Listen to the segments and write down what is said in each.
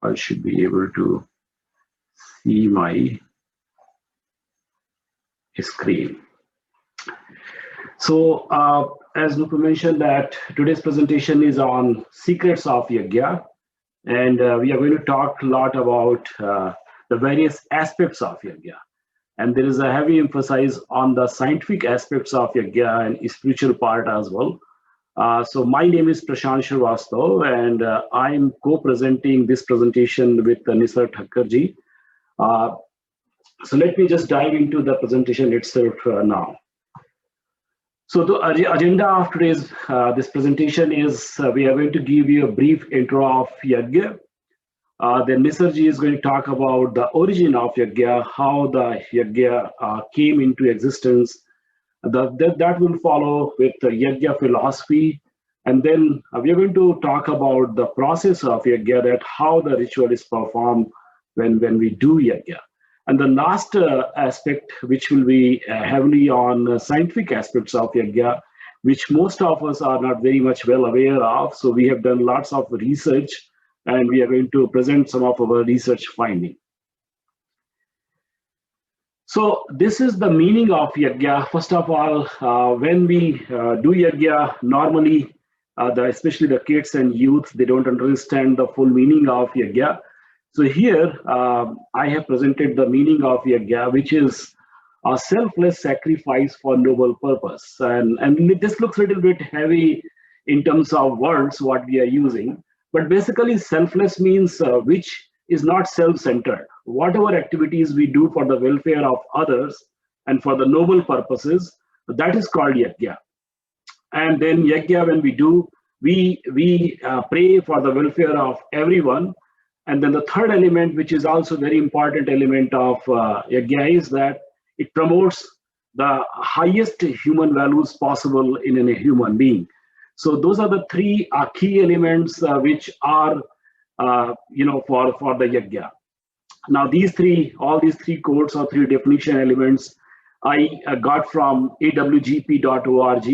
I should be able to see my screen. So, as Nupu mentioned, that today's presentation is on secrets of Yajna, and we are going to talk a lot about the various aspects of Yajna. And there is a heavy emphasis on the scientific aspects of Yajna and spiritual part as well. So my name is Prashant Shrivastava, and I'm co-presenting this presentation with Nisar Thakkarji. So let me just dive into the presentation itself now. So the agenda of today's this presentation is we are going to give you a brief intro of Yajna. Then Nisarji is going to talk about the origin of Yajna, how the Yajna came into existence. That will follow with the Yajna philosophy. And then we are going to talk about the process of Yajna, that how the ritual is performed when we do Yajna. And the last aspect, which will be heavily on scientific aspects of Yajna, which most of us are not very much well aware of. So we have done lots of research, and we are going to present some of our research findings. So this is the meaning of Yajna. First of all, when we do Yajna, normally, especially the kids and youth, they don't understand the full meaning of Yajna. So here, I have presented the meaning of Yajna, which is a selfless sacrifice for noble purpose. And this looks a little bit heavy in terms of words, what we are using. But basically, selfless means which is not self-centered. Whatever activities we do for the welfare of others and for the noble purposes, that is called Yajna. And then Yajna, when we do, we pray for the welfare of everyone. And then the third element, which is also very important element of Yajna, is that it promotes the highest human values possible in a human being. So those are the three key elements which are, for the Yajna. Now all these three codes or three definition elements, I got from awgp.org,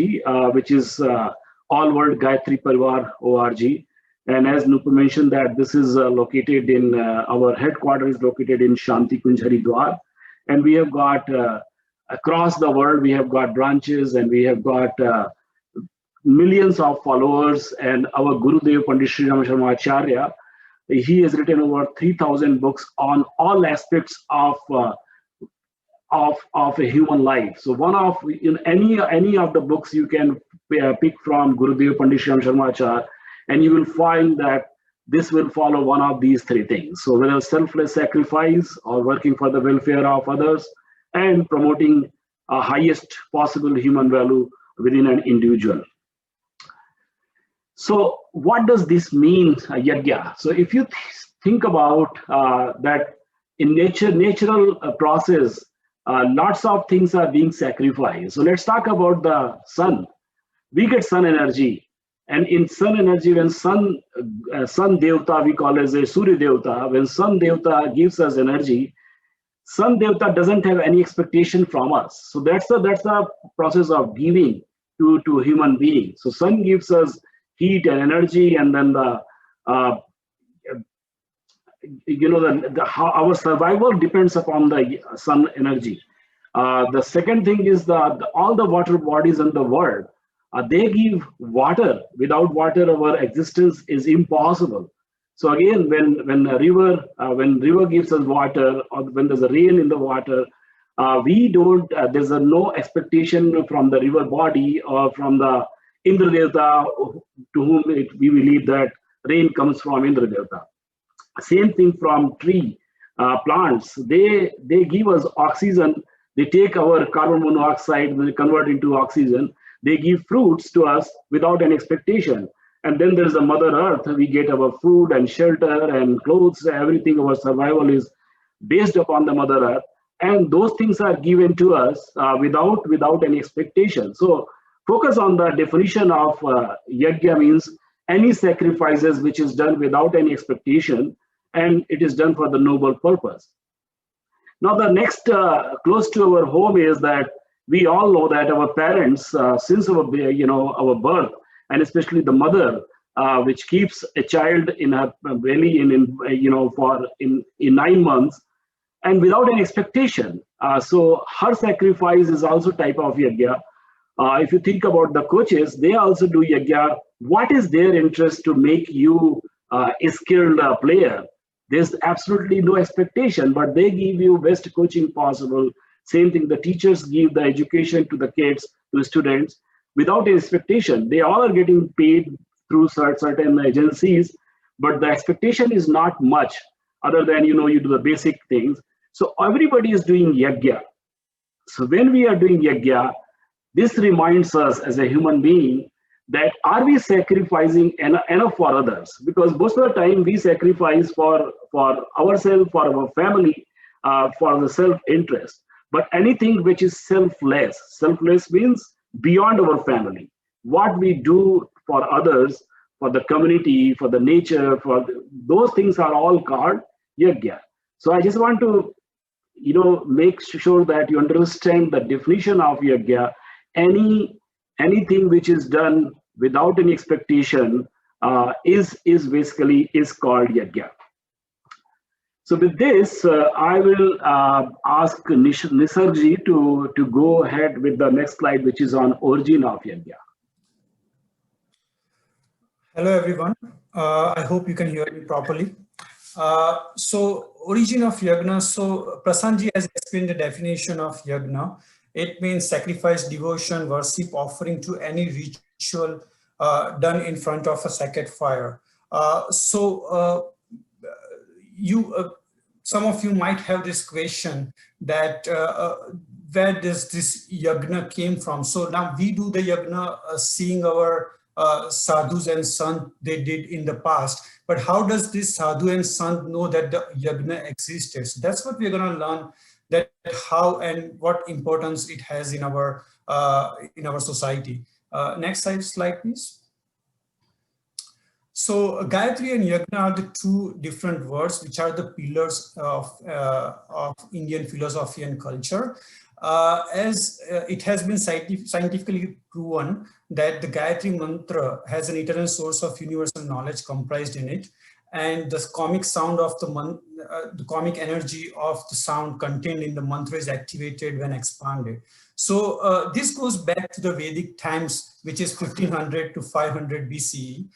which is All World Gayatri Parivar org. And as Nupu mentioned, that this is located in our headquarters, located in Shanti Kunj Haridwar, and we have got across the world, we have got branches, and we have got millions of followers. And our Gurudev Pandit Sri Ram Sharma Acharya, he has written over 3,000 books on all aspects of a human life. So in any of the books you can pick from Gurudev Pandit Sri Ram Sharma Acharya, and you will find that this will follow one of these three things. So whether selfless sacrifice or working for the welfare of others and promoting a highest possible human value within an individual. So what does this mean, Yajna? So if you think about that in natural process, lots of things are being sacrificed. So let's talk about the sun. We get sun energy. And in sun energy, when sun Devta, we call as a Surya Devta, when sun Devta gives us energy, sun Devta doesn't have any expectation from us. So that's the process of giving to human beings. So sun gives us heat and energy, and then how our survival depends upon the sun energy. The second thing is that all the water bodies in the world, they give water. Without water, our existence is impossible. So again, when a river gives us water, or when there's a rain in the water, we don't. There's no expectation from the river body or from the Indra Devta, to whom we believe that rain comes from Indra Devta. Same thing from tree plants. They give us oxygen. They take our carbon monoxide and they convert into oxygen. They give fruits to us without an expectation. And then there's the Mother Earth. We get our food and shelter and clothes. Everything, our survival is based upon the Mother Earth. And those things are given to us without any expectation. So focus on the definition of Yajna means any sacrifices which is done without any expectation, and it is done for the noble purpose. Now the next close to our home is that we all know that our parents, since our birth, and especially the mother, which keeps a child in her belly in 9 months, and without any expectation. So her sacrifice is also type of yajna. If you think about the coaches, they also do yajna. What is their interest to make you a skilled player? There's absolutely no expectation, but they give you best coaching possible. Same thing, the teachers give the education to the kids, to the students, without expectation. They all are getting paid through certain agencies, but the expectation is not much other than, you do the basic things. So everybody is doing yajna. So when we are doing yajna, this reminds us as a human being that are we sacrificing enough for others? Because most of the time we sacrifice for ourselves, for our family, for the self-interest. But anything which is selfless means beyond our family. What we do for others, for the community, for the nature, those things are all called yajna. So I just want to, make sure that you understand the definition of yajna. Anything which is done without any expectation is basically called yajna. So with this, I will ask Nisarji to go ahead with the next slide, which is on origin of yajna. Hello, everyone. I hope you can hear me properly. So origin of yajna. So Prasanji has explained the definition of yajna. It means sacrifice, devotion, worship, offering to any ritual done in front of a sacred fire. Some of you might have this question that where does this yajna came from? So now we do the yajna seeing our sadhus and sant they did in the past. But how does this sadhu and sant know that the yajna existed? So that's what we're going to learn, that how and what importance it has in our society. Next slide, please. So Gayatri and Yajna are the two different words which are the pillars of Indian philosophy and culture. As it has been scientifically proven that the Gayatri mantra has an eternal source of universal knowledge comprised in it, and the comic sound of the comic energy of the sound contained in the mantra is activated when expanded. So this goes back to the Vedic times, which is 1500 to 500 BCE.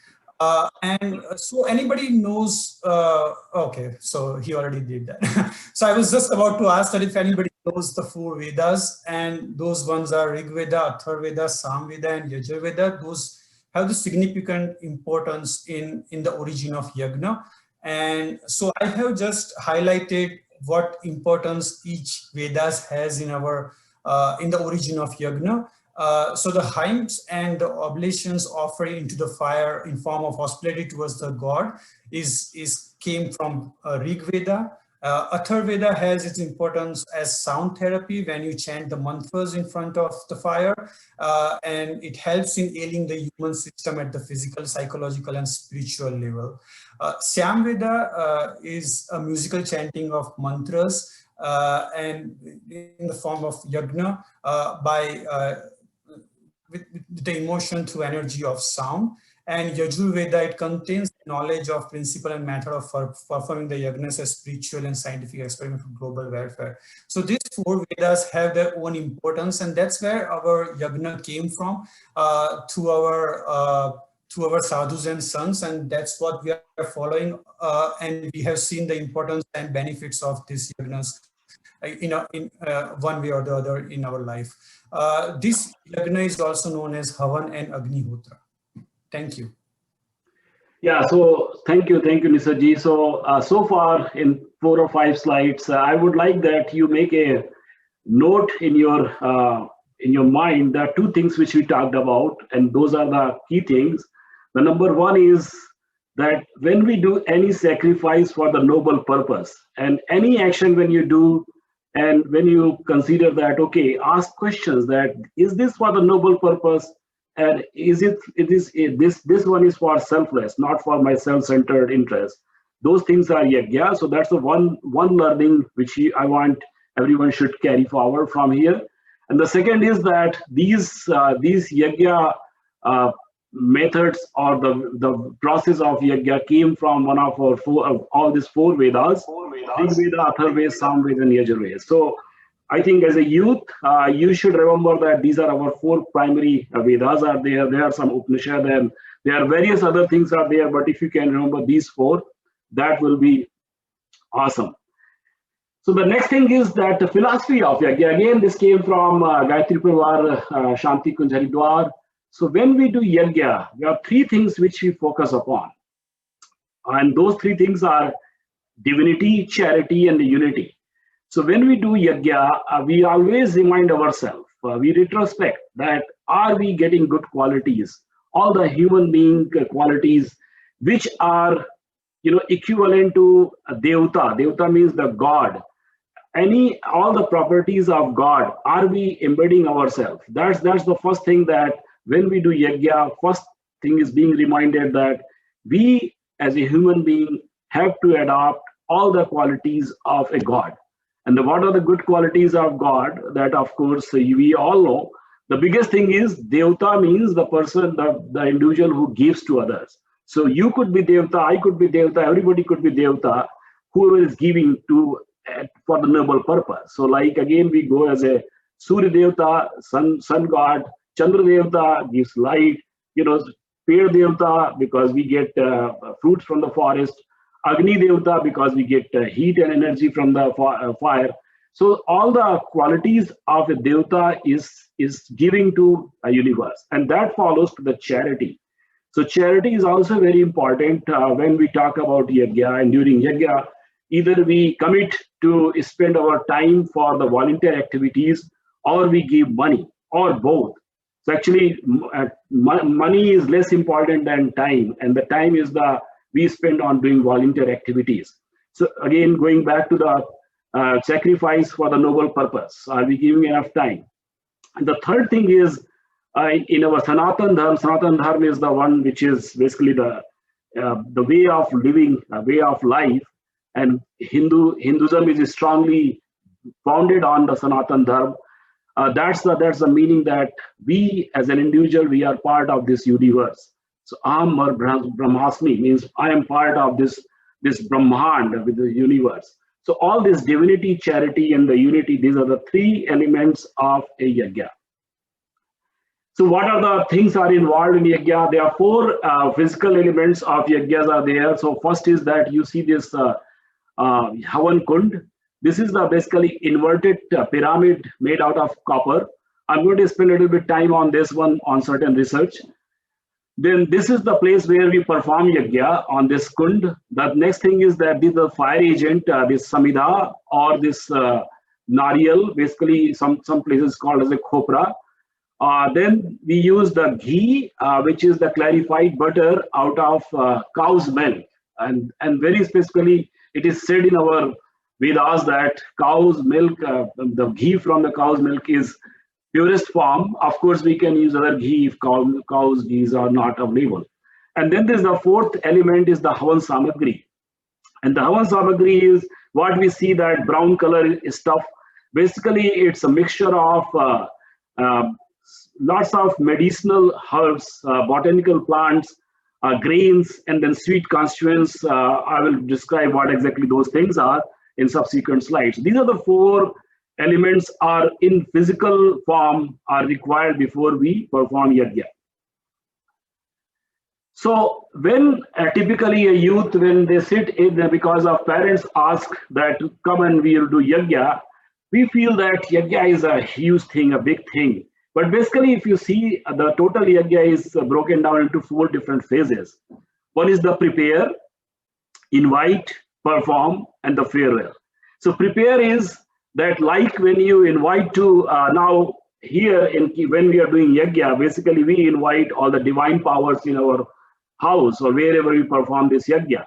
And so anybody knows, okay, so he already did that. So I was just about to ask that if anybody knows the four Vedas, and those ones are Rig Veda, Atharvaveda, Samveda, and Yajurveda. Those have the significant importance in the origin of yajna. And so I have just highlighted what importance each Vedas has in our in the origin of yajna. So the hymns and the oblations offered into the fire in form of hospitality towards the god came from Rig Veda. Atharvaveda has its importance as sound therapy when you chant the mantras in front of the fire, and it helps in ailing the human system at the physical, psychological, and spiritual level. Samveda is a musical chanting of mantras and in the form of yajna with the emotion through energy of sound. And Yajurveda, it contains knowledge of principle and matter of performing the yajnas as spiritual and scientific experiment for global welfare. So these four Vedas have their own importance, and that's where our yajna came from to our sadhus and sants, and that's what we are following. And we have seen the importance and benefits of these yajnas in one way or the other in our life. This yajna is also known as Havan and Agnihotra. Thank you. Yeah, so thank you, Nisarji. So so far in 4 or 5 slides, I would like that you make a note in your mind. There are 2 things which we talked about, and those are the key things. The number 1 is that when we do any sacrifice for the noble purpose, and any action when you do, and when you consider that, okay, ask questions that is this for the noble purpose? And this one is for selfless, not for my self-centered interest. Those things are yajna. So that's the one learning which I want everyone should carry forward from here. And the second is that these yajna methods or the process of yajna came from one of our all these four Vedas: Rig Veda, Atharvaveda, Samveda, and Yajurveda. So I think as a youth, you should remember that these are our four primary Vedas are there. There are some Upanishad and there are various other things are there. But if you can remember these four, that will be awesome. So the next thing is that the philosophy of yajna. Again, this came from Gayatri Parivar, Shanti Kunj Haridwar. So when we do yajna, there are three things which we focus upon. And those three things are divinity, charity, and unity. So when we do yajna, we always remind ourselves, we retrospect that are we getting good qualities, all the human being qualities which are equivalent to Devta. Devta means the God. All the properties of God, are we embedding ourselves? That's the first thing, that when we do yajna, first thing is being reminded that we as a human being have to adopt all the qualities of a God. And what are the good qualities of God? That of course we all know. The biggest thing is Devta means the person, the individual who gives to others. So you could be Devta, I could be Devta, everybody could be Devta, whoever is giving to for the noble purpose. So like again we go as a Surya Devta, sun god, Chandra Devta gives light, Ped Devta because we get fruits from the forest, Agni Devta because we get heat and energy from the fire. So all the qualities of a Devta is giving to a universe, and that follows to the charity. So charity is also very important when we talk about yajna. And during yajna, either we commit to spend our time for the volunteer activities, or we give money, or both. So actually, money is less important than time, and the time is we spend on doing volunteer activities. So again, going back to the sacrifice for the noble purpose, are we giving enough time? And the third thing is in our Sanatan Dharma is the one which is basically the way of living, way of life. And Hinduism is strongly founded on the Sanatan Dharma. That's the meaning that we as an individual, we are part of this universe. So Aham Brahmasmi means I am part of this Brahmand with the universe. So all this divinity, charity, and the unity, these are the three elements of a yajna. So what are the things are involved in yajna? There are four physical elements of yajnas are there. So first is that you see this Havan Kund. This is the basically inverted pyramid made out of copper. I'm going to spend a little bit time on this one on certain research. Then this is the place where we perform yajna on this kund. The next thing is that this is the fire agent, this samidha or this nariyal, basically some places called as a khopra. Then we use the ghee, which is the clarified butter out of cow's milk. And very specifically, it is said in our Vedas that cow's milk, the ghee from the cow's milk is purest form. Of course, we can use other ghee if cow's ghees are not available. And then there's the fourth element is the Havan Samagri. And the Havan Samagri is what we see, that brown color stuff. Basically, it's a mixture of lots of medicinal herbs, botanical plants, grains, and then sweet constituents. I will describe what exactly those things are in subsequent slides. These are the four elements are in physical form are required before we perform yajna. So when typically a youth, when they sit in, because of parents ask that come and we will do yajna, we feel that yajna is a huge thing, a big thing. But basically, if you see, the total yajna is broken down into four different phases. One is the prepare, invite, perform, and the farewell. So prepare is that, like when you invite to now here when we are doing yajna, basically we invite all the divine powers in our house or wherever we perform this yajna.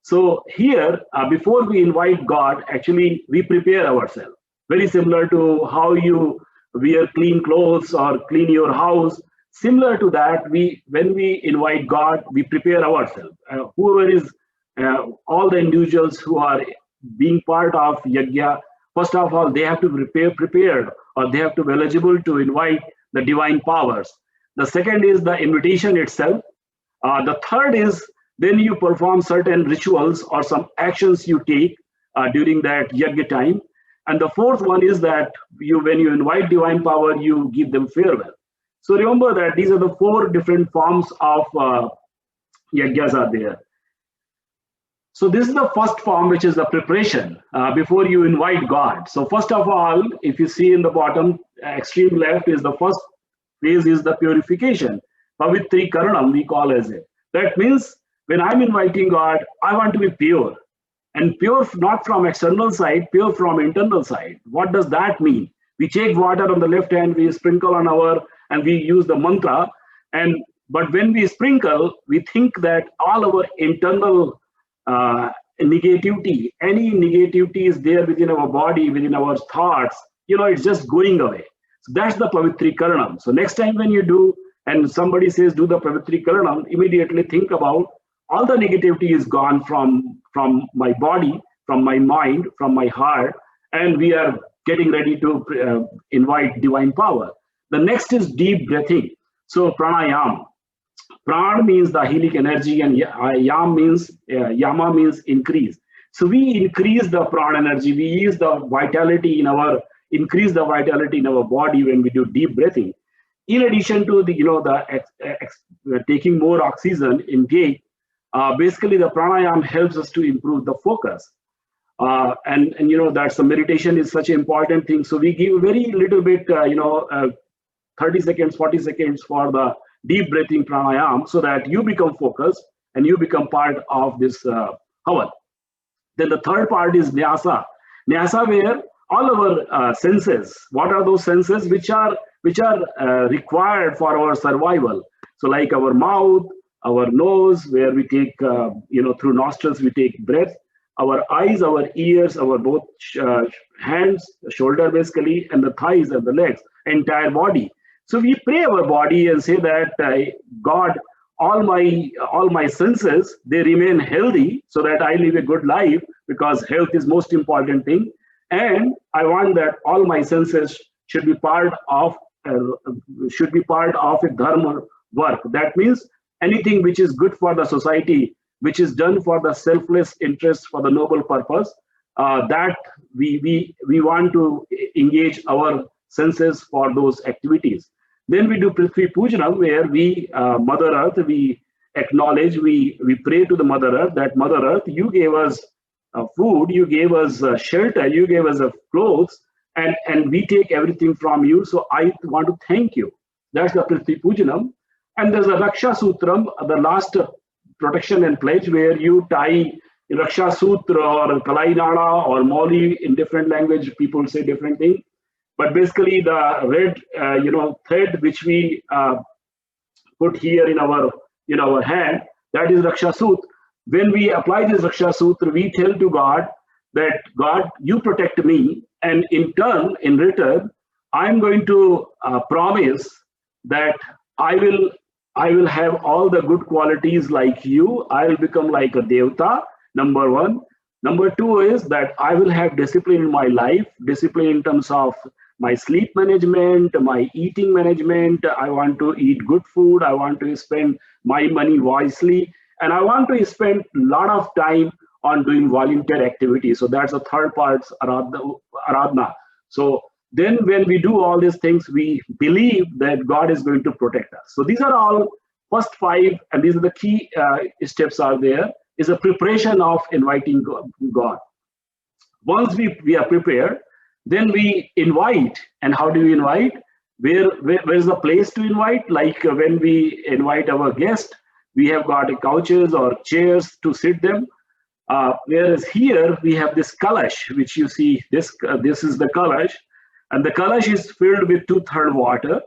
So here, before we invite God, actually we prepare ourselves. Very similar to how you wear clean clothes or clean your house. Similar to that, when we invite God, we prepare ourselves. Whoever is all the individuals who are being part of yajna, first of all, they have to be prepared, or they have to be eligible to invite the divine powers. The second is the invitation itself. The third is then you perform certain rituals or some actions you take during that yajna time. And the fourth one is that when you invite divine power, you give them farewell. So remember that these are the four different forms of yajnas are there. So this is the first form, which is the preparation before you invite God. So first of all, if you see in the bottom extreme left is the first phase is the purification. Pavitri Karanam, we call as it. That means when I'm inviting God, I want to be pure. And pure not from external side, pure from internal side. What does that mean? We take water on the left hand, we sprinkle on and we use the mantra. But when we sprinkle, we think that all our internal negativity, any negativity is there within our body, within our thoughts, it's just going away. So that's the Pavitri Karanam. So next time when you do, and somebody says do the Pavitri Karanam, immediately think about all the negativity is gone from my body, from my mind, from my heart, and we are getting ready to invite divine power. The next is deep breathing. So pranayam. Pran means the healing energy, and yama means increase. So we increase the prana energy. We use the vitality increase the vitality in our body when we do deep breathing. In addition to taking more oxygen intake, basically the pranayam helps us to improve the focus. And that's the meditation is such an important thing. So we give very little bit, 30 seconds, 40 seconds for the deep breathing pranayam so that you become focused and you become part of this havan. Then the third part is nyasa. Nyasa, where all our senses, what are those senses which are required for our survival? So like our mouth, our nose, where we take, through nostrils, we take breath, our eyes, our ears, our both hands, shoulder basically, and the thighs and the legs, entire body. So we pray our body and say that God, all my senses, they remain healthy so that I live a good life, because health is most important thing. And I want that all my senses should be part of a dharma work. That means anything which is good for the society, which is done for the selfless interest, for the noble purpose, that we want to engage our senses for those activities. Then we do Prithvi Pujanam, where we, Mother Earth, we acknowledge, we pray to the Mother Earth, that Mother Earth, you gave us food, you gave us shelter, you gave us clothes, and we take everything from you. So I want to thank you. That's the Prithvi Pujanam. And there's a Raksha Sutram, the last protection and pledge, where you tie Raksha Sutra or Kalai Nada or Mauli in different language. People say different things. But basically the red, thread which we put here in our hand, that is Raksha Sutra. When we apply this Raksha Sutra, we tell to God that God, you protect me, and in return, I'm going to promise that I will have all the good qualities like you. I will become like a Devta, number one. Number two is that I will have discipline in my life, discipline in terms of my sleep management, my eating management. I want to eat good food. I want to spend my money wisely. And I want to spend a lot of time on doing volunteer activities. So that's the third part, Aradhana. So then when we do all these things, we believe that God is going to protect us. So these are all first five, and these are the key steps are there, is a preparation of inviting God. Once we are prepared, then we invite. And how do we invite? Where is the place to invite? Like when we invite our guest, we have got couches or chairs to sit them. Whereas here we have this kalash, which you see, this is the kalash. And the kalash is filled with 2/3 water.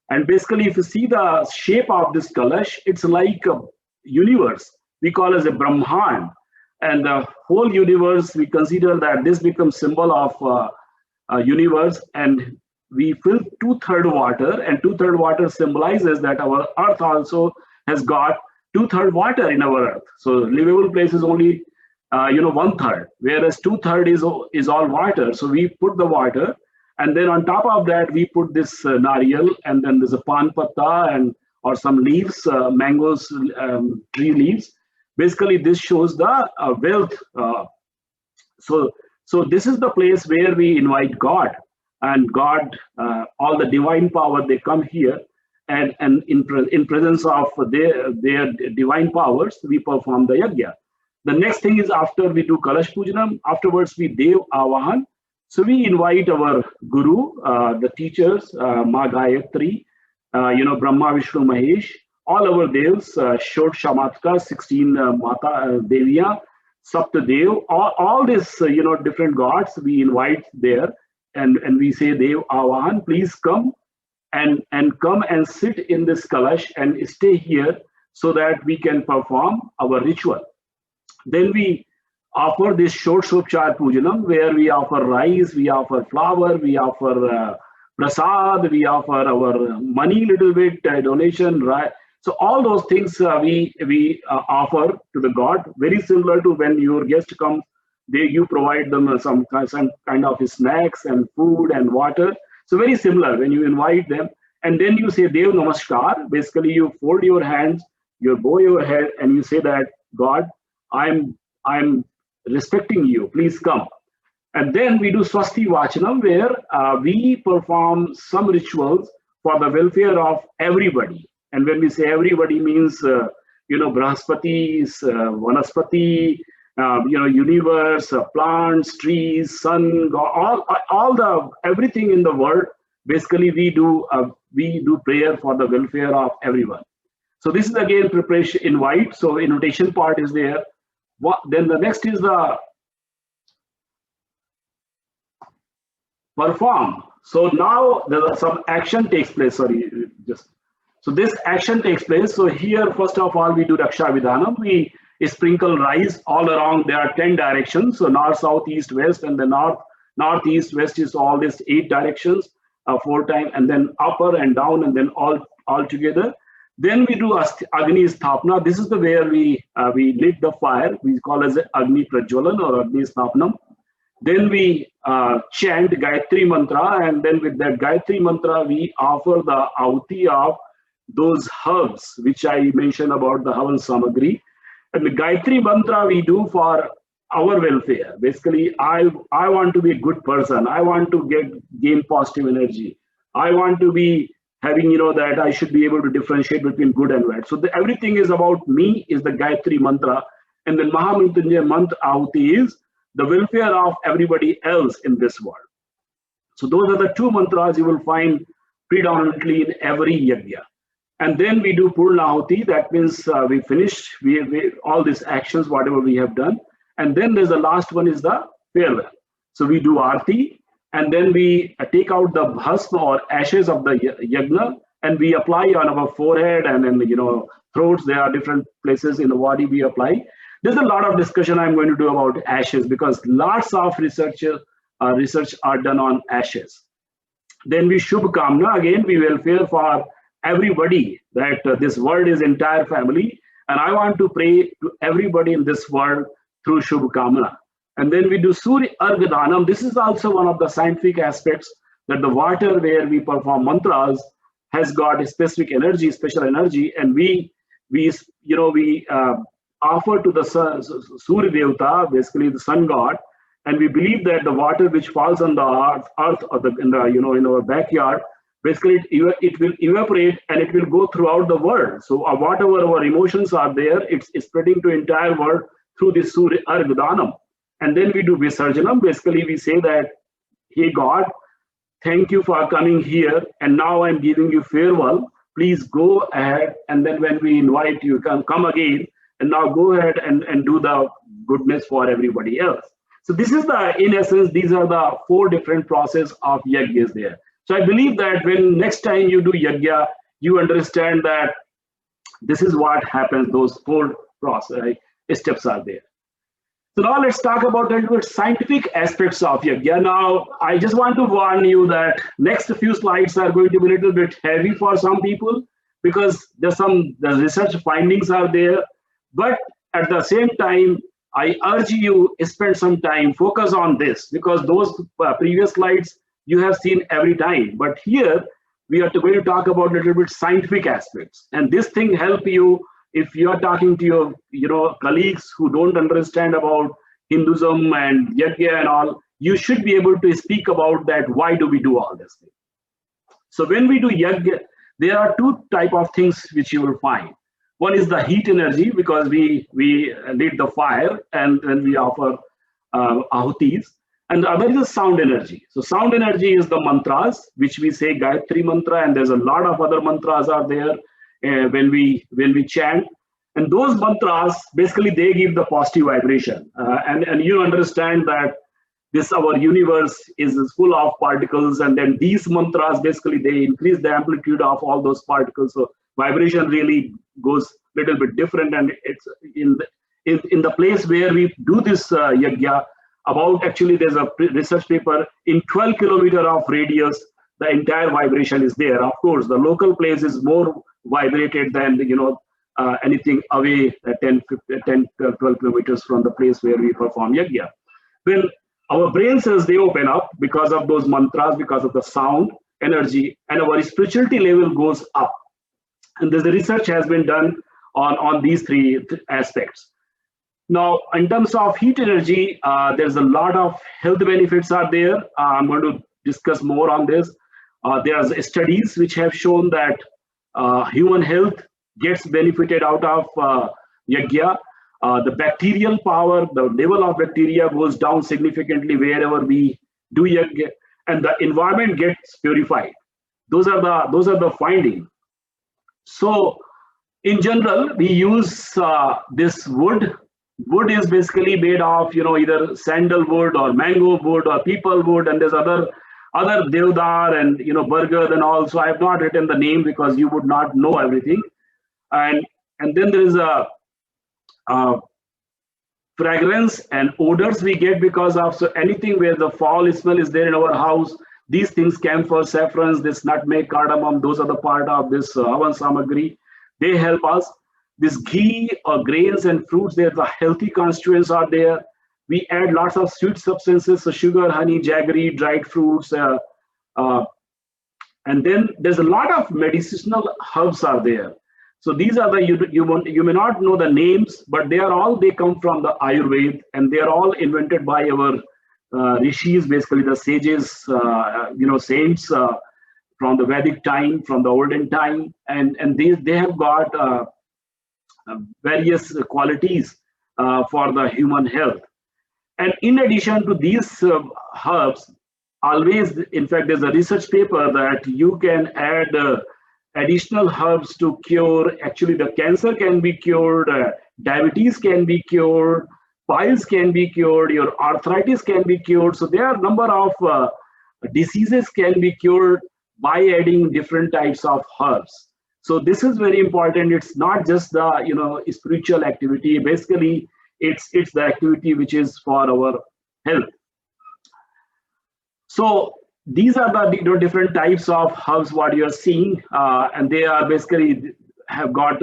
And basically, if you see the shape of this kalash, it's like a universe. We call it as a Brahman. And the whole universe, we consider that this becomes symbol of a universe. And we fill 2/3 water, and 2/3 water symbolizes that our earth also has got 2/3 water in our earth. So livable place is only 1/3, whereas 2/3 is all water. So we put the water, And then on top of that, we put this nariyal, and then there's a pan patta and or some leaves, mangoes, tree leaves. Basically, this shows the wealth. So this is the place where we invite God, and God, all the divine power, they come here, and in presence of their divine powers, we perform the yajna. The next thing is, after we do Kalash Pujanam, afterwards we Dev Avahan. So we invite our Guru, the teachers, Ma Gayatri, Brahma, Vishnu, Mahesh, all our Devs, Shot Shamatka, 16 Mata Deviya, Sapta Dev, all these, different gods we invite there, and we say, Dev Avahan, please come and come and sit in this Kalash and stay here so that we can perform our ritual. Then we offer this Shot Shopchar Pujanam, where we offer rice, we offer flour, we offer prasad, we offer our money little bit, donation, right? So all those things we offer to the God, very similar to when your guest comes, you provide them some kind of snacks and food and water. So very similar when you invite them, and then you say Dev Namaskar. Basically, you fold your hands, you bow your head, and you say that, God, I'm respecting you, please come. And then we do Swasti Vachanam, where we perform some rituals for the welfare of everybody. And when we say everybody, means Brahaspati, Vanaspati, universe, plants, trees, sun, everything in the world. Basically, we do prayer for the welfare of everyone. So this is again preparation, invite. So invitation part is there. Then the next is the perform. So now some action takes place. So this action takes place. So here, first of all, we do Raksha Vidhanam. We sprinkle rice all around. There are 10 directions. So north, south, east, west, and the north, east, west is all these 8 directions, 4 times, and then upper and down, and then all together. Then we do Agni Sthapna. This is the where we lit the fire. We call as Agni Prajwalan or Agni Sthapnam. Then we chant Gayatri Mantra, and then with that Gayatri Mantra, we offer the ahuti of those herbs, which I mentioned about the Havan Samagri. And the Gayatri Mantra we do for our welfare. Basically, I want to be a good person. I want to gain positive energy. I want to be having, that I should be able to differentiate between good and bad. So everything is about me, is the Gayatri Mantra. And then Mahamrityunjaya Mantra ahuti is the welfare of everybody else in this world. So those are the 2 mantras you will find predominantly in every yajna. And then we do Purnahuti. That means we finished we all these actions, whatever we have done. And then there's the last one is the farewell. So we do Aarti, and then we take out the bhasma or ashes of the yajna, and we apply on our forehead and then throats. There are different places in the body we apply. There's a lot of discussion I'm going to do about ashes, because lots of research are done on ashes. Then we Shubh Kamna, again we welfare for everybody, that this world is entire family, and I want to pray to everybody in this world through Shubh Kamna. And then we do Surya Argha Danam. This is also one of the scientific aspects, that the water where we perform mantras has got a specific energy, special energy, and we offer to the Surya Devata, basically the sun god, and we believe that the water which falls on the earth or in our backyard, basically it will evaporate and it will go throughout the world. So whatever our emotions are there, it's spreading to entire world through this Surya Argha Danam. And then we do Visarjanam. Basically we say that, hey God, thank you for coming here, and now I'm giving you farewell. Please go ahead, and then when we invite you, come again, and now go ahead and do the goodness for everybody else. So this is in essence, these are the 4 different processes of yajnas there. So I believe that when next time you do yajna, you understand that this is what happens, those 4 steps are there. So now let's talk about a little bit scientific aspects of yajna. Now, I just want to warn you that next few slides are going to be a little bit heavy for some people, because the research findings are there. But at the same time, I urge you spend some time, focus on this, because those previous slides you have seen every time. But here we are going to talk about a little bit scientific aspects, and this thing help you if you are talking to your colleagues who don't understand about Hinduism and yajna and all. You should be able to speak about that. Why do we do all this thing? So when we do yajna, there are two type of things which you will find. One is the heat energy, because we lit the fire and then we offer ahutis. And the other is the sound energy. So sound energy is the mantras, which we say Gayatri mantra, and there's a lot of other mantras are there when we chant. And those mantras, basically they give the positive vibration. And you understand that this our universe is full of particles, and then these mantras, basically they increase the amplitude of all those particles. So vibration really goes a little bit different, and it's in the place where we do this yajna. About actually, there's a research paper in 12 kilometer of radius, the entire vibration is there. Of course, the local place is more vibrated than anything away 10, 12 kilometers from the place where we perform yajna. When our brain cells, they open up because of those mantras, because of the sound, energy, and our spirituality level goes up. And there's a research has been done on these three aspects. Now, in terms of heat energy, there's a lot of health benefits are there. I'm going to discuss more on this. There's studies which have shown that human health gets benefited out of yajna. The bacterial power, the level of bacteria goes down significantly wherever we do yajna, and the environment gets purified. Those are the findings. So, in general, we use this wood. Wood is basically made of either sandalwood or mango wood or people wood, and there's other deodar and burgad and all. So I have not written the name because you would not know everything. And then there is a fragrance and odors we get because of, so anything where the foul smell is there in our house, these things, camphor, saffrons, this nutmeg, cardamom, those are the part of this havan samagri. They help us. This ghee or grains and fruits, there the healthy constituents are there. We add lots of sweet substances, so sugar, honey, jaggery, dried fruits, and then there's a lot of medicinal herbs are there. So these are the you may not know the names, but they come from the Ayurveda, and they are all invented by our rishis, basically the sages, saints from the Vedic time, from the olden time, and they have got various qualities for the human health. And in addition to these herbs, always, in fact, there's a research paper that you can add additional herbs to cure, actually the cancer can be cured, diabetes can be cured, piles can be cured, your arthritis can be cured. So there are a number of diseases can be cured by adding different types of herbs. So this is very important. It's not just the spiritual activity. Basically, it's the activity which is for our health. So these are the different types of herbs what you are seeing, and they are basically have got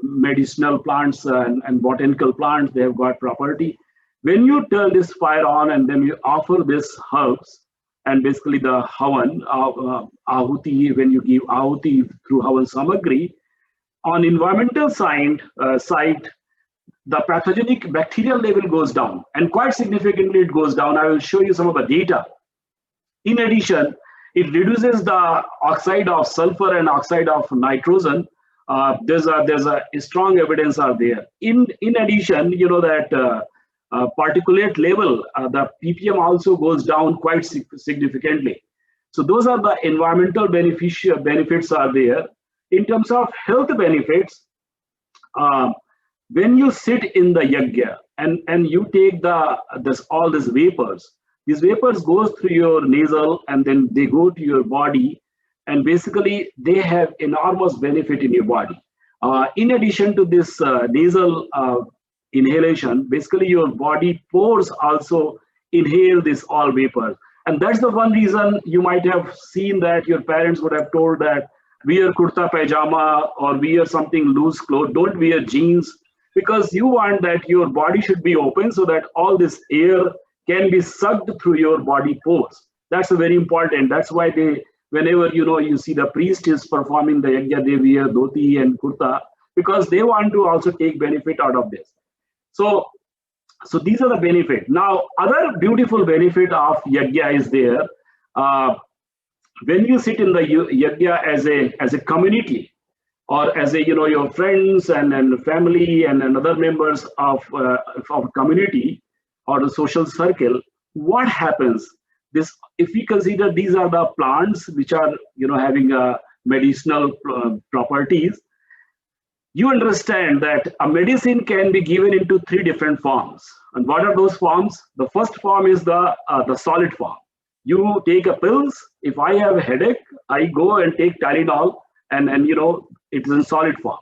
medicinal plants and botanical plants. They have got property. When you turn this fire on and then you offer this herbs, and basically the havan, ahuti, when you give ahuti through havan samagri, on environmental side, the pathogenic bacterial level goes down, and quite significantly it goes down. I will show you some of the data. In addition, it reduces the oxide of sulfur and oxide of nitrogen. There's a strong evidence are there. In addition, that particulate level, the ppm also goes down quite significantly. So those are the environmental benefits are there. In terms of health benefits, when you sit in the yajna and you take all these vapors, these vapors goes through your nasal and then they go to your body, and basically they have enormous benefit in your body. In addition to this nasal inhalation, basically your body pores also inhale this all vapor. And that's the one reason you might have seen that your parents would have told that wear kurta pajama or wear something loose clothes, don't wear jeans, because you want that your body should be open so that all this air can be sucked through your body pores. That's a very important. That's why they, whenever you see the priest is performing the yajna, they wear dhoti and kurta, because they want to also take benefit out of this. So these are the benefit. Now, other beautiful benefit of yajna is there. When you sit in the yajna as a community, or as a your friends and family and other members of community or the social circle, what happens? This, if we consider these are the plants which are having medicinal properties, you understand that a medicine can be given into 3 different forms. And what are those forms? The first form is the solid form. You take a pills. If I have a headache, I go and take Tylenol, and it's in solid form.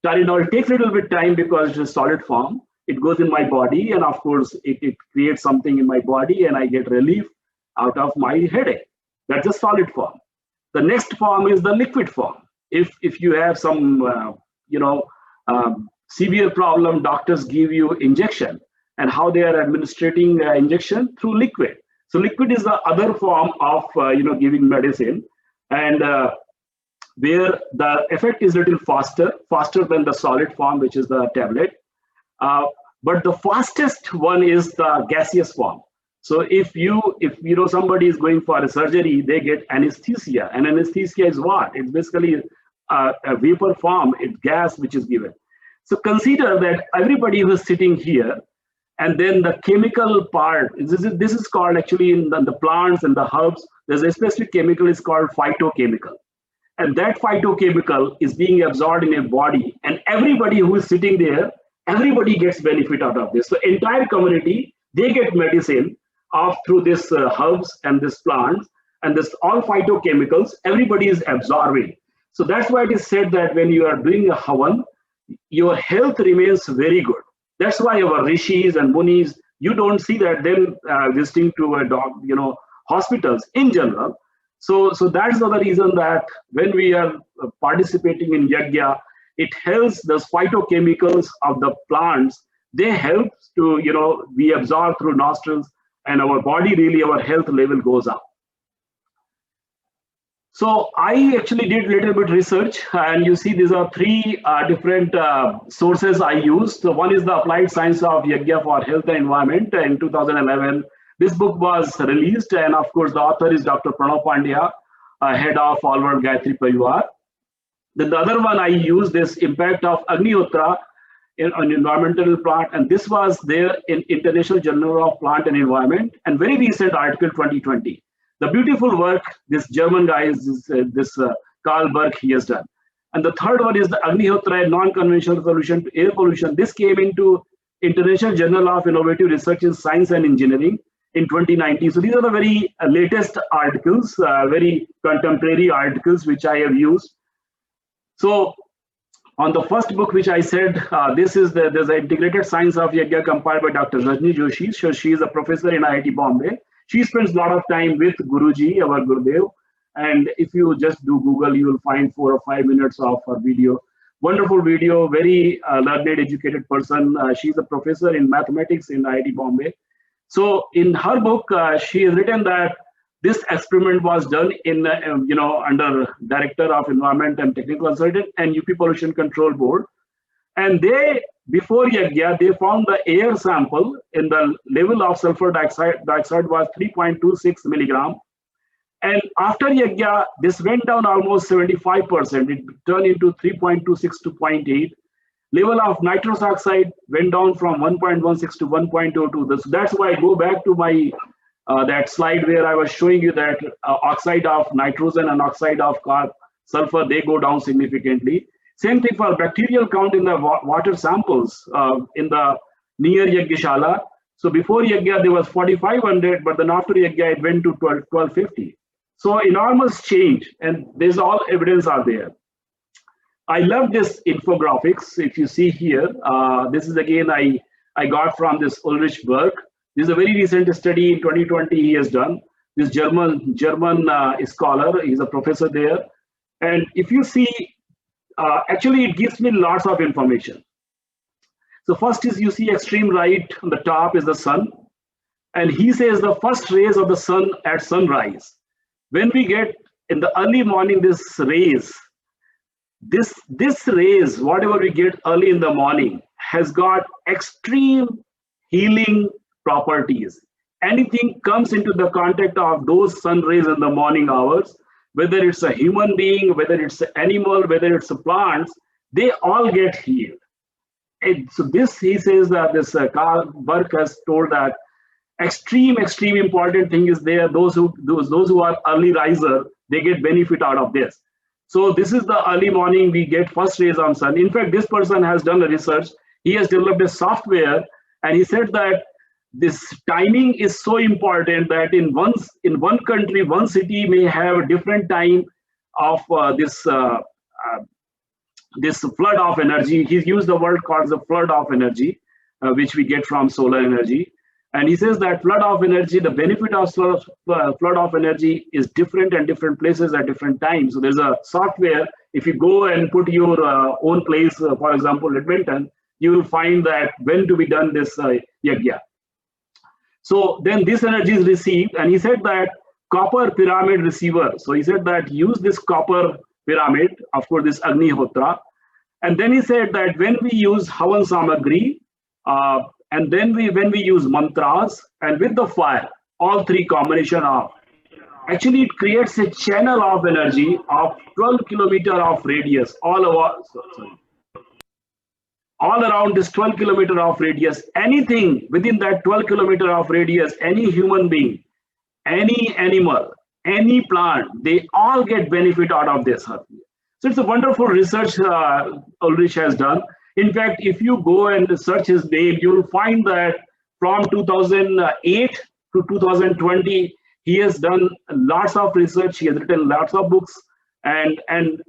Tylenol takes a little bit time because it's a solid form. It goes in my body, and of course, it creates something in my body, and I get relief out of my headache. That's a solid form. The next form is the liquid form. If you have some severe problem, doctors give you injection, and how they are administering injection through liquid. So liquid is the other form of giving medicine, and where the effect is a little faster than the solid form, which is the tablet. But the fastest one is the gaseous form. So if somebody is going for a surgery, they get anesthesia, and anesthesia is what? It's basically a vapor form. It's gas which is given. So consider that everybody who is sitting here, and then the chemical part, this is called actually in the plants and the herbs, there's a specific chemical is called phytochemical. And that phytochemical is being absorbed in a body, and everybody who is sitting there, everybody gets benefit out of this. So entire community, they get medicine through this herbs and this plants, and this all phytochemicals, everybody is absorbing. So that's why it is said that when you are doing a havan, your health remains very good. That's why our rishis and munis, you don't see that them visiting to a hospitals in general. So that's the reason that when we are participating in yajna, it helps the phytochemicals of the plants. They help to be absorbed through nostrils, and our body, really our health level goes up. So I actually did a little bit research, and you see these are 3 different sources I used. So one is the Applied Science of Yajna for Health and Environment in 2011. This book was released, and of course the author is Dr. Pranav Pandya, head of All World Gayatri Parivar. Then the other one I used is Impact of Agnihotra on Environmental Plant, and this was there in International Journal of Plant and Environment, and very recent article 2020. The beautiful work this German guy is this Karl Berg, he has done. And the third one is the Agnihotra non-conventional solution to air pollution. This came into International Journal of Innovative Research in Science and Engineering in 2019. So these are the very latest articles, very contemporary articles which I have used. So on the first book which I said, there's an Integrated Science of Yajna compiled by Dr. Rajni Joshi. So she is a professor in IIT Bombay. She spends a lot of time with Guruji, our Gurudev. And if you just do Google, you will find 4 or 5 minutes of her video. Wonderful video, very learned, educated person. She's a professor in mathematics in IIT Bombay. So in her book, she has written that this experiment was done in, under Director of Environment and Technical Consultant and UP Pollution Control Board. And they, before yajna, they found the air sample in the level of sulfur dioxide was 3.26 milligram. And after yajna, this went down almost 75%. It turned into 3.26 to 0.8. Level of nitrous oxide went down from 1.16 to 1.02. So that's why I go back to my that slide where I was showing you that oxide of nitrogen and oxide of sulfur, they go down significantly. Same thing for bacterial count in the water samples in the near Yajnashala. So before yajna, there was 4,500, but then after yajna, it went to 1,250. So enormous change, and there's all evidence are there. I love this infographics. If you see here, this is again I got from this Ulrich Berg. This is a very recent study in 2020 he has done. This German scholar, he's a professor there. And if you see, actually it gives me lots of information. So first is you see extreme right on the top is the sun. And he says the first rays of the sun at sunrise, when we get in the early morning, this rays, whatever we get early in the morning, has got extreme healing properties. Anything comes into the contact of those sun rays in the morning hours, whether it's a human being, whether it's an animal, whether it's a plants, they all get healed. And so this, he says that this Carl Burke has told that extreme important thing is there. Those who are early riser, they get benefit out of this. So this is the early morning, we get first rays on sun. In fact, this person has done a research. He has developed a software, and he said that this timing is so important that in one country, one city may have a different time of this flood of energy. He's used the word called the flood of energy, which we get from solar energy. And he says that flood of energy, the benefit of flood of energy is different in different places at different times. So there's a software. If you go and put your own place, for example, Edmonton, you will find that when to be done this yagya. So then this energy is received, and he said that copper pyramid receiver. So he said that use this copper pyramid, of course, this Agnihotra. And then he said that when we use Havan Samagri, and then when we use mantras and with the fire, all three combination of, actually it creates a channel of energy of 12 kilometer of radius all around this 12 kilometer of radius. Anything within that 12 kilometer of radius, any human being, any animal, any plant, they all get benefit out of this. So it's a wonderful research Ulrich has done. In fact, if you go and search his name, you will find that from 2008 to 2020, he has done lots of research. He has written lots of books, and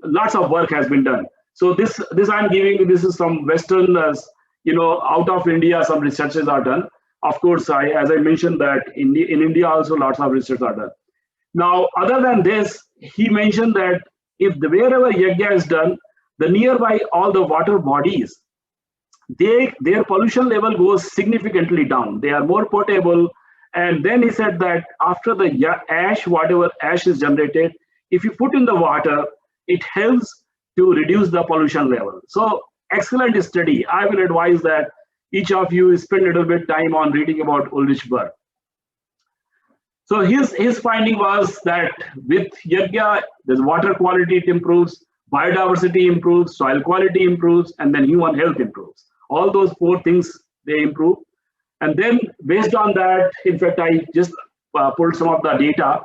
lots of work has been done. So this I'm giving you, this is some Western, out of India, some researches are done. Of course, as I mentioned that in India also lots of research are done. Now, other than this, he mentioned that wherever yagya is done, the nearby all the water bodies, their pollution level goes significantly down. They are more potable. And then he said that after the ash, whatever ash is generated, if you put in the water, it helps to reduce the pollution level. So excellent study. I will advise that each of you spend a little bit time on reading about Ulrich Burke. So his finding was that with yagya, the water quality improves, biodiversity improves, soil quality improves, and then human health improves. All those four things, they improve. And then based on that, in fact, I just pulled some of the data.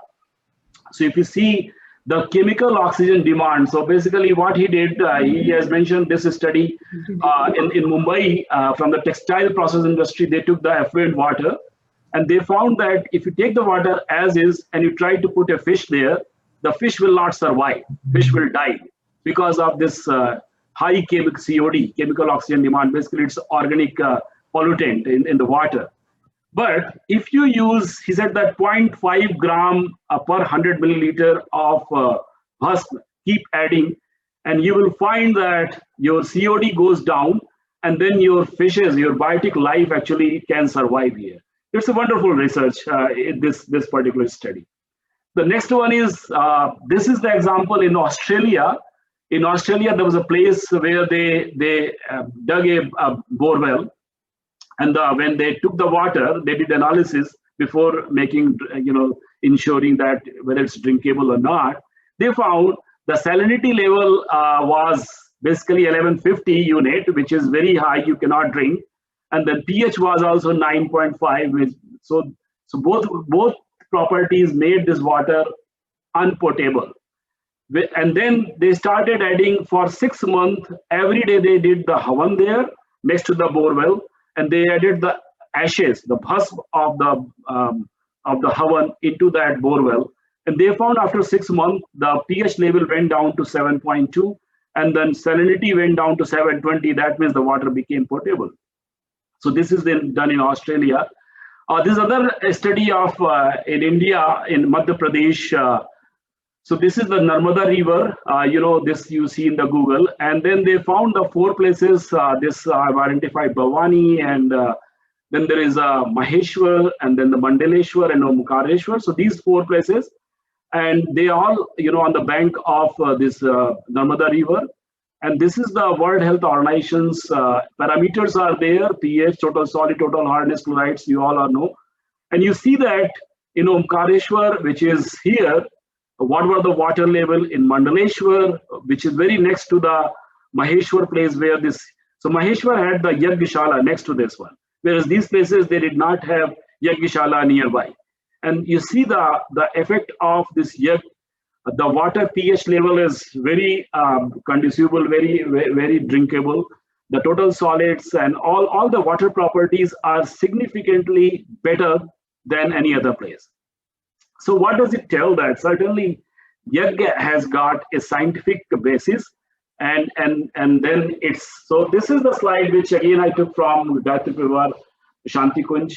So if you see the chemical oxygen demand, so basically what he did, he has mentioned this study in Mumbai from the textile process industry. They took the effluent water, and they found that if you take the water as is and you try to put a fish there, the fish will not survive. Fish will die because of this high COD, chemical oxygen demand. Basically, it's organic pollutant in the water. But if you use, he said that 0.5 gram per 100 milliliter of husk, keep adding, and you will find that your COD goes down, and then your fishes, your biotic life actually can survive here. It's a wonderful research in this particular study. The next one is, this is the example in Australia. In Australia, there was a place where they dug a bore well. And when they took the water, they did analysis before making, ensuring that whether it's drinkable or not. They found the salinity level was basically 1150 unit, which is very high, you cannot drink. And then pH was also 9.5. So both properties made this water unpotable. And then they started adding for 6 months, every day they did the havan there next to the bore well. And they added the ashes, the husk of the havan into that bore well. And they found after 6 months, the pH level went down to 7.2, and then salinity went down to 720. That means the water became potable. So this is then done in Australia. This other study of in India, in Madhya Pradesh. So this is the Narmada River. This you see in the Google. And then they found the 4 places. I've identified Bhavani and then there is Maheshwar, and then the Mandaleshwar and Omkareshwar. So these four places, and they all, on the bank of this Narmada River. And this is the World Health Organization's parameters are there: pH, total solid, total hardness, chlorides. You all know, and you see that in Omkareshwar, which is here, what were the water level in Mandaleshwar, which is very next to the Maheshwar place where this. So Maheshwar had the Yajñashala next to this one, whereas these places, they did not have Yajñashala nearby. And you see the effect of this Yajñ. The water pH level is very conducible, very drinkable. The total solids and all the water properties are significantly better than any other place. So what does it tell? That certainly Yajna has got a scientific basis, and then it's, so this is the slide which again I took from Gayatri Parivar Shanti Kunj.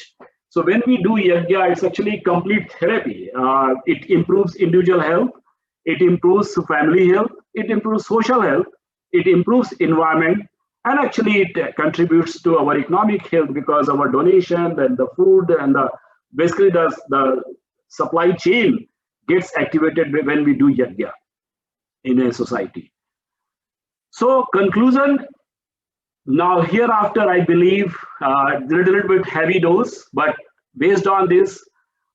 So when we do Yajna, it's actually complete therapy. It improves individual health, it improves family health, it improves social health, it improves environment, and actually it contributes to our economic health, because our donation and the food and basically the supply chain gets activated when we do Yajna in a society. So conclusion, now hereafter I believe a little bit heavy dose, but based on this,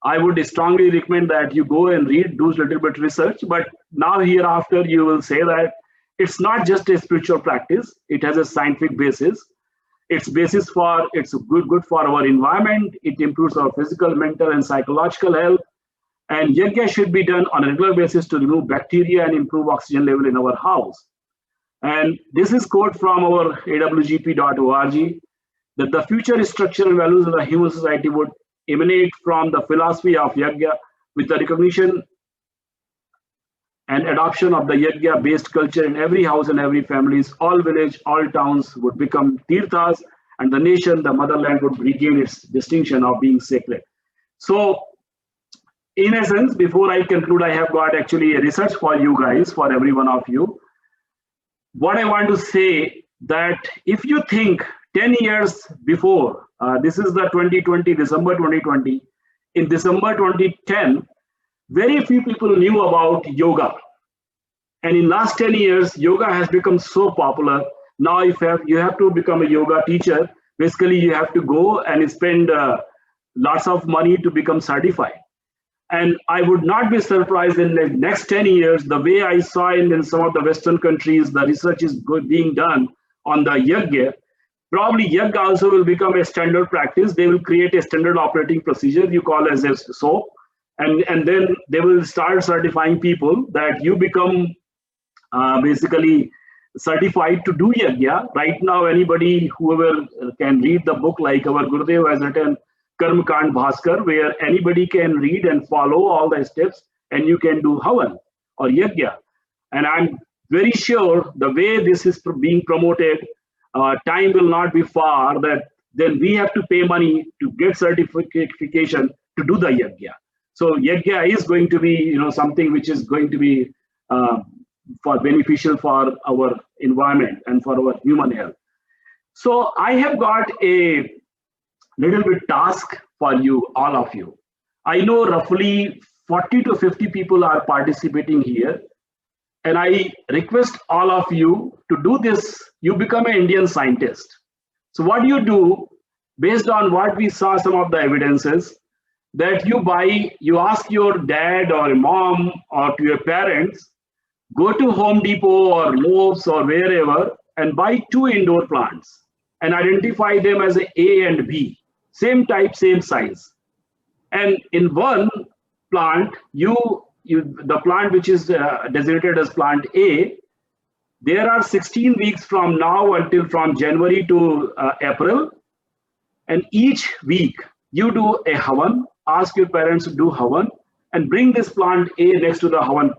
I would strongly recommend that you go and read, do a little bit research. But now hereafter you will say that it's not just a spiritual practice, it has a scientific basis. It's basis for, it's good for our environment, it improves our physical, mental and psychological health. And Yajna should be done on a regular basis to remove bacteria and improve oxygen level in our house. And this is quote from our awgp.org, that the future structure and values of the human society would emanate from the philosophy of Yajna, with the recognition and adoption of the Yajna-based culture in every house and every families. All village, all towns would become tirthas, and the nation, the motherland, would regain its distinction of being sacred. So, in essence, before I conclude, I have got actually a research for you guys, for every one of you. What I want to say, that if you think 10 years before, this is the 2020, December 2020, in December 2010, very few people knew about yoga. And in last 10 years, yoga has become so popular. Now if you have to become a yoga teacher, basically you have to go and spend lots of money to become certified. And I would not be surprised in the next 10 years, the way I saw in some of the Western countries, the research is being done on the Yajna. Probably Yajna also will become a standard practice. They will create a standard operating procedure you call as a SOAP. And then they will start certifying people that you become basically certified to do Yajna. Right now, anybody, whoever can read the book, like our Gurudev has written Karma Kand Bhaskar, where anybody can read and follow all the steps, and you can do Havan or Yajna. And I'm very sure the way this is being promoted, time will not be far that then we have to pay money to get certification to do the Yajna. So Yajna is going to be, something which is going to be for beneficial for our environment and for our human health. So I have got a little bit task for you, all of you. I know roughly 40 to 50 people are participating here. And I request all of you to do this. You become an Indian scientist. So what you do, based on what we saw some of the evidences, that you ask your dad or mom or to your parents, go to Home Depot or Lowe's or wherever and buy 2 indoor plants and identify them as A and B, same type, same size. And in one plant, the plant which is designated as plant A, there are 16 weeks from now until from January to April. And each week you do a Havan, ask your parents to do Havan and bring this plant A next to the Havan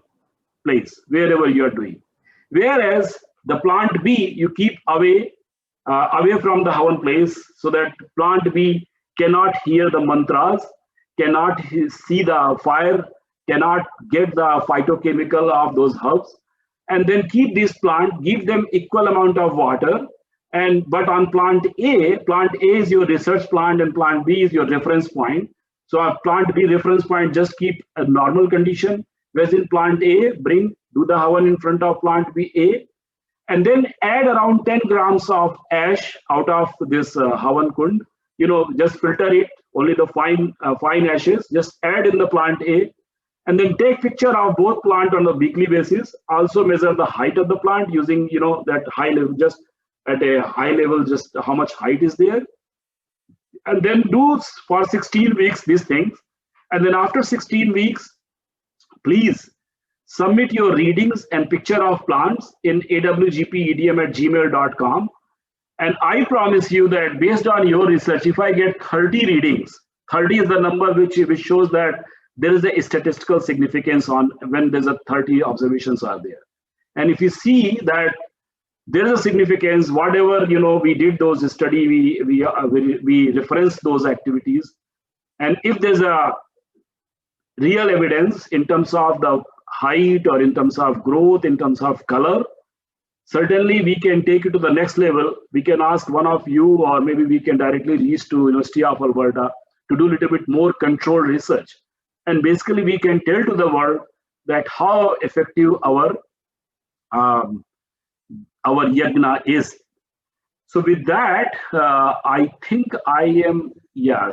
place, wherever you are doing. Whereas the plant B, you keep away from the Havan place, so that plant B cannot hear the mantras, cannot see the fire, cannot get the phytochemical of those herbs. And then keep this plant, give them equal amount of water, And but on plant A is your research plant and plant B is your reference point. So our plant B reference point just keep a normal condition, whereas in plant A, do the havan in front of plant B A, and then add around 10 grams of ash out of this havan kund. Just filter it, only the fine ashes, just add in the plant A, and then take picture of both plant on a weekly basis. Also measure the height of the plant using, that high level, just at a high level, just how much height is there. And then do for 16 weeks these things. And then after 16 weeks, please submit your readings and picture of plants in awgpedm@gmail.com. And I promise you that based on your research, if I get 30 readings, 30 is the number which shows that there is a statistical significance on when there's a 30 observations are there. And if you see that there is a significance, whatever, we did those study, we reference those activities. And if there's a real evidence in terms of the height or in terms of growth, in terms of color, certainly we can take it to the next level. We can ask one of you, or maybe we can directly reach to University of Alberta to do a little bit more controlled research. And basically we can tell to the world that how effective our yagna is. So with that, I think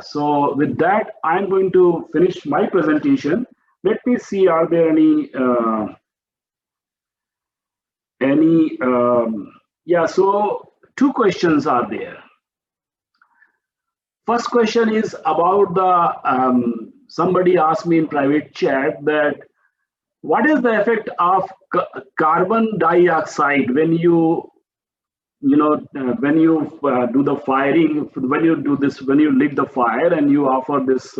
so with that, I'm going to finish my presentation. Let me see, are there so 2 questions are there. First question is about the, somebody asked me in private chat that what is the effect of carbon dioxide when you do the firing, when you lit the fire and you offer this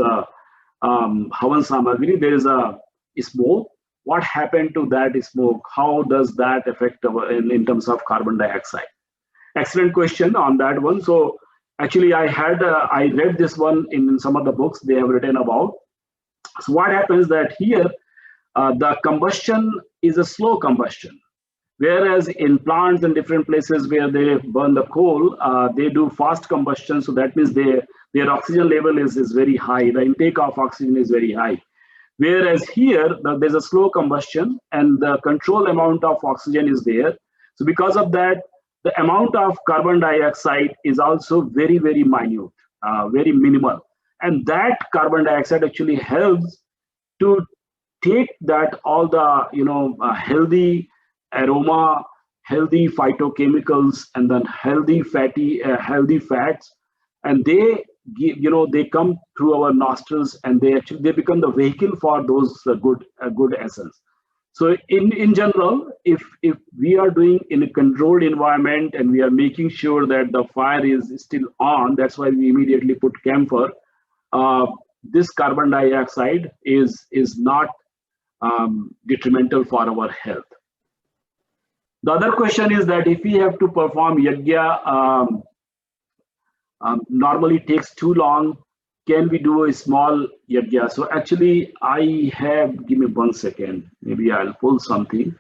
havan samagri, there is a smoke. What happened to that smoke? How does that affect in terms of carbon dioxide? Excellent question on that one. So actually I read this one in some of the books they have written about. So what happens that here the combustion is a slow combustion, whereas in plants and different places where they burn the coal, they do fast combustion. So that means their oxygen level is very high. The intake of oxygen is very high. Whereas here, there's a slow combustion and the control amount of oxygen is there. So because of that, the amount of carbon dioxide is also very, very minute, very minimal. And that carbon dioxide actually helps to take that all the, healthy aroma, healthy phytochemicals, and then healthy fats, and they they come through our nostrils, and they become the vehicle for those good essence. So in general, if we are doing in a controlled environment and we are making sure that the fire is still on, that's why we immediately put camphor. This carbon dioxide is not detrimental for our health. The other question is that if we have to perform yajna, normally takes too long, can we do a small yajna? So actually I have, give me 1 second, maybe I'll pull something.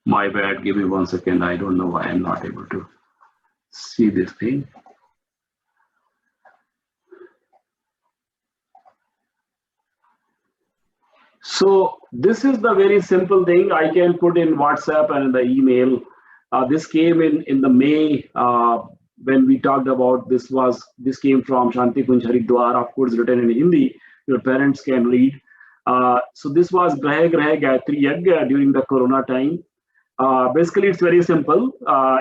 My bad, give me 1 second. I don't know why I'm not able to see this thing. So this is the very simple thing I can put in WhatsApp and in the email. This came in the May when we talked about this came from Shanti Kunj Haridwar, of course written in Hindi. Your parents can read. So this was Grahe Grahe Gayatri Yajna during the Corona time. Basically, it's very simple.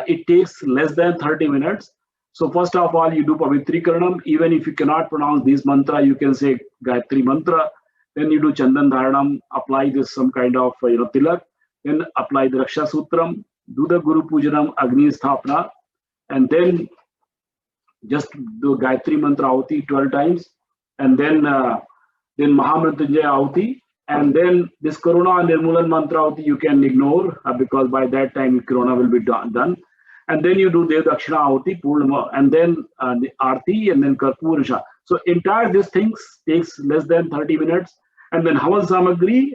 It takes less than 30 minutes. So first of all, you do Pavitri Karanam. Even if you cannot pronounce these mantra, you can say Gayatri mantra. Then you do Chandan Dharanam, apply this some kind of tilak. Then apply the Raksha Sutram. do the Guru Pujanam, Agni Sthapana, and then just do Gayatri Mantra Ahuti 12 times, and then Mahamrityunjaya Ahuti, and then this Corona Nirmulan Mantra Ahuti you can ignore because by that time Corona will be done. And then you do Dev Dakshina Ahuti, Purnama, and then the Aarti, and then Karpur Isha. So entire these things takes less than 30 minutes. And then Havan Samagri,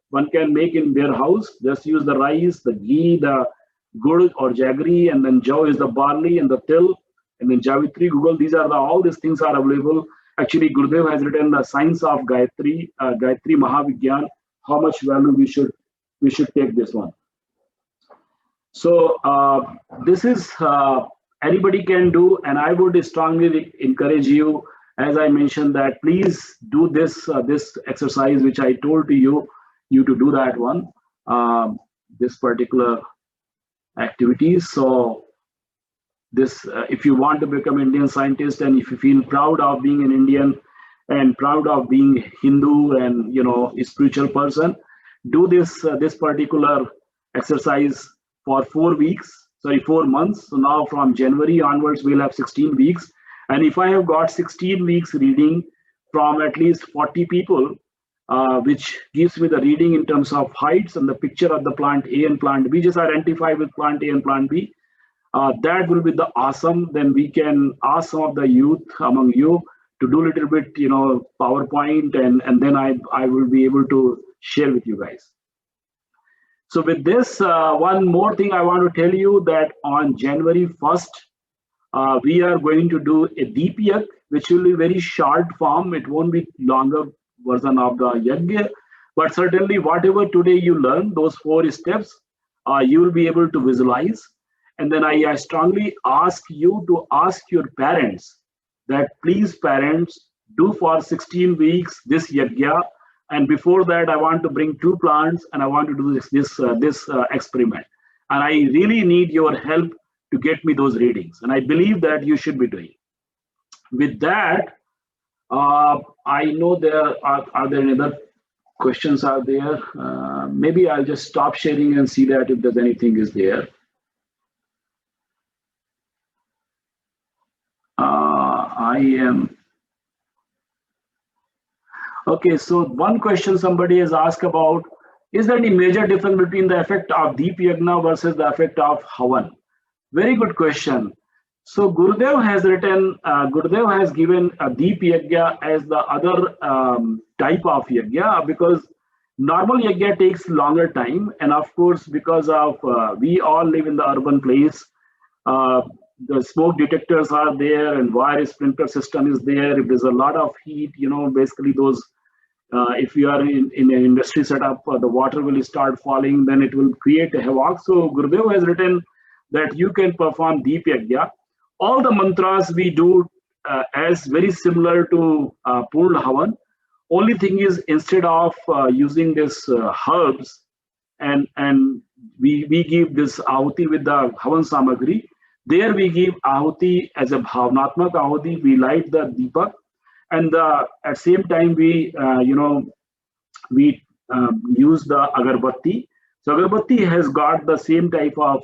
one can make in their house. Just use the rice, the ghee, the gur or jaggery, and then jaw is the barley and the til, and then Javitri, Google. These are all these things are available. Actually, Gurudev has written the Science of Gayatri, Gayatri Mahavigyan. How much value we should take this one. So this is anybody can do, and I would strongly encourage you, as I mentioned, that please do this this exercise which I told to you to do that one, this particular activities. So this, if you want to become Indian scientist, and if you feel proud of being an Indian and proud of being Hindu and a spiritual person, do this this particular exercise for 4 months. So now from January onwards, we'll have 16 weeks. And if I have got 16 weeks reading from at least 40 people, which gives me the reading in terms of heights and the picture of the plant A and plant B, just identify with plant A and plant B, that will be the awesome. Then we can ask some of the youth among you to do a little bit, PowerPoint, and then I will be able to share with you guys. So with this, one more thing I want to tell you that on January 1st, we are going to do a Deep Yajna, which will be very short form. It won't be longer version of the Yajna, but certainly whatever today you learn, those 4 steps, you will be able to visualize. And then I strongly ask you to ask your parents that please parents, do for 16 weeks this Yajna. And before that, I want to bring 2 plants and I want to do this experiment. And I really need your help to get me those readings. And I believe that you should be doing. With that, I know there are there any other questions out there? Maybe I'll just stop sharing and see that if there's anything is there. I am. Okay, so one question somebody has asked about, is there any major difference between the effect of Deep Yajna versus the effect of Havan? Very good question. So Gurudev has written, Gurudev has given a Deep Yajna as the other type of Yajna, because normal Yajna takes longer time. And of course, because of we all live in the urban place, the smoke detectors are there and wire sprinkler system is there. If there's a lot of heat, basically those, if you are in an industry setup, the water will start falling, then it will create a havoc. So Gurudev has written that you can perform Deep Yajna. All the mantras we do as very similar to Purna Havan. Only thing is, instead of using this herbs and we give this ahuti with the Havan Samagri, there we give ahuti as a bhavnatmak ahuti. We light the deepak, and at same time we use the agarbatti. So agarbatti has got the same type of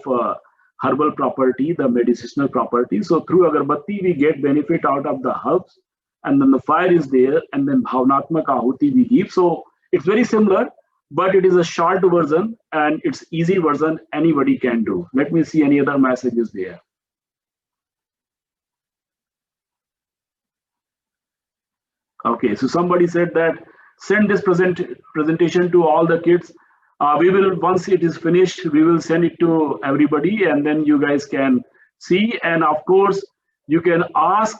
herbal property, the medicinal property. So through agarbatti we get benefit out of the herbs, and then the fire is there, and then bhavnatmak ahuti we give. So it's very similar, but it is a short version and it's easy version anybody can do. Let me see any other messages there. Okay, so somebody said that send this presentation to all the kids. We will, once it is finished, we will send it to everybody, and then you guys can see. And of course, you can ask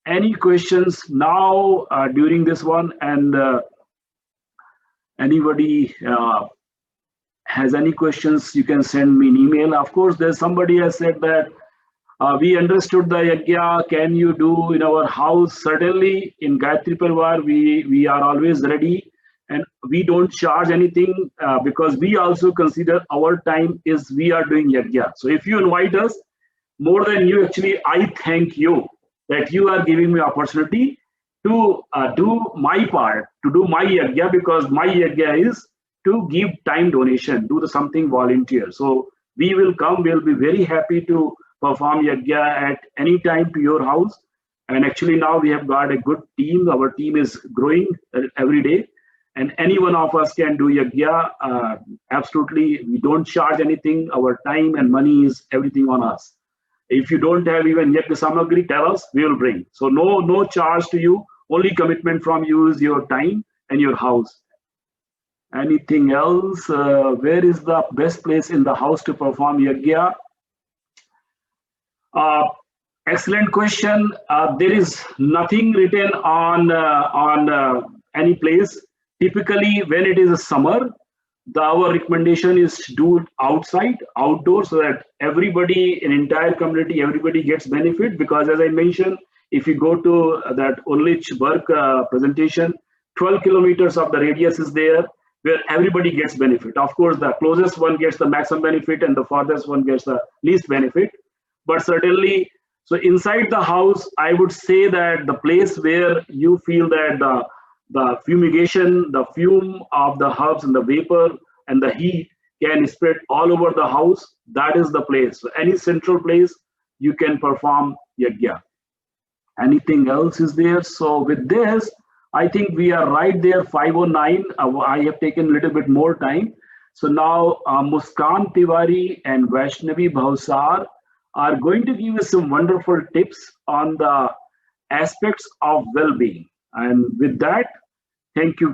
any questions now during this one, and anybody has any questions, you can send me an email. Of course, there's somebody has said that we understood the Yajna, can you do in our house? Certainly, in Gayatri Parivar, we are always ready, and we don't charge anything because we also consider our time is we are doing Yajna. So if you invite us, more than you, actually, I thank you that you are giving me opportunity to do my part, to do my Yajna, because my Yajna is to give time donation, do something volunteer. So we will come. We'll be very happy to perform yajna at any time to your house. And actually now we have got a good team. Our team is growing every day, and any one of us can do yajna. Absolutely, we don't charge anything. Our time and money is everything on us. If you don't have even yajna samagri, tell us, we will bring. So no charge to you. Only commitment from you is your time and your house. Anything else? Where is the best place in the house to perform yajna? Excellent question. There is nothing written on any place. Typically, when it is a summer, our recommendation is to do it outside, outdoors, so that everybody in entire community, everybody gets benefit. Because as I mentioned, if you go to that Ulrich Berg presentation, 12 kilometers of the radius is there, where everybody gets benefit. Of course, the closest one gets the maximum benefit and the farthest one gets the least benefit. But certainly, so inside the house, I would say that the place where you feel that the fumigation, the fume of the herbs and the vapor and the heat can spread all over the house, that is the place. So any central place, you can perform yajna. Anything else is there? So with this, I think we are right there, 5:09. I have taken a little bit more time. So now Muskan Tiwari and Vaishnavi Bhavsar are going to give us some wonderful tips on the aspects of well-being. And with that, thank you